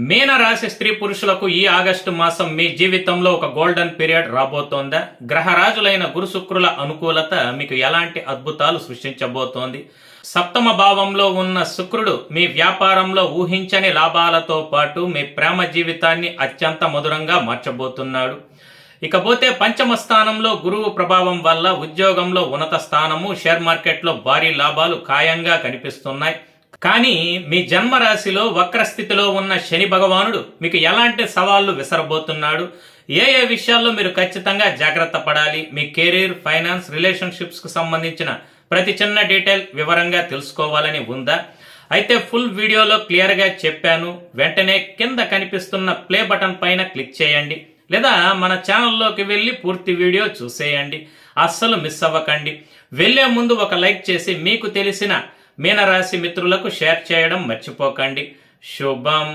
మీన రాశి స్త్రీ పురుషులకు ఈ ఆగస్టు మాసం మీ జీవితంలో ఒక గోల్డెన్ పీరియడ్ రాబోతోందా? గ్రహరాజులైన గురు శుక్రుల అనుకూలత మీకు ఎలాంటి అద్భుతాలు సృష్టించబోతోంది? సప్తమ భావంలో ఉన్న శుక్రుడు మీ వ్యాపారంలో ఊహించని లాభాలతో పాటు మీ ప్రేమ జీవితాన్ని అత్యంత మధురంగా మార్చబోతున్నాడు. ఇకపోతే పంచమ స్థానంలో గురువు ప్రభావం వల్ల ఉద్యోగంలో ఉన్నత స్థానము, షేర్ మార్కెట్లో భారీ లాభాలు ఖాయంగా కనిపిస్తున్నాయి. కానీ మీ జన్మరాశిలో వక్రస్థితిలో ఉన్న శని భగవానుడు మీకు ఎలాంటి సవాళ్లు విసరబోతున్నాడు? ఏ ఏ విషయాల్లో మీరు ఖచ్చితంగా జాగ్రత్త పడాలి? మీ కెరీర్, ఫైనాన్స్, రిలేషన్షిప్స్ కు సంబంధించిన ప్రతి చిన్న డీటెయిల్ వివరంగా తెలుసుకోవాలని ఉందా? అయితే ఫుల్ వీడియోలో క్లియర్గా చెప్పాను. వెంటనే కింద కనిపిస్తున్న ప్లే బటన్ పైన క్లిక్ చేయండి, లేదా మన ఛానల్లోకి వెళ్ళి పూర్తి వీడియో చూసేయండి. అస్సలు మిస్ అవ్వకండి. వెళ్లే ముందు ఒక లైక్ చేసి మీకు తెలిసిన మీనరాశి మిత్రులకు షేర్ చేయడం మర్చిపోకండి. శుభం.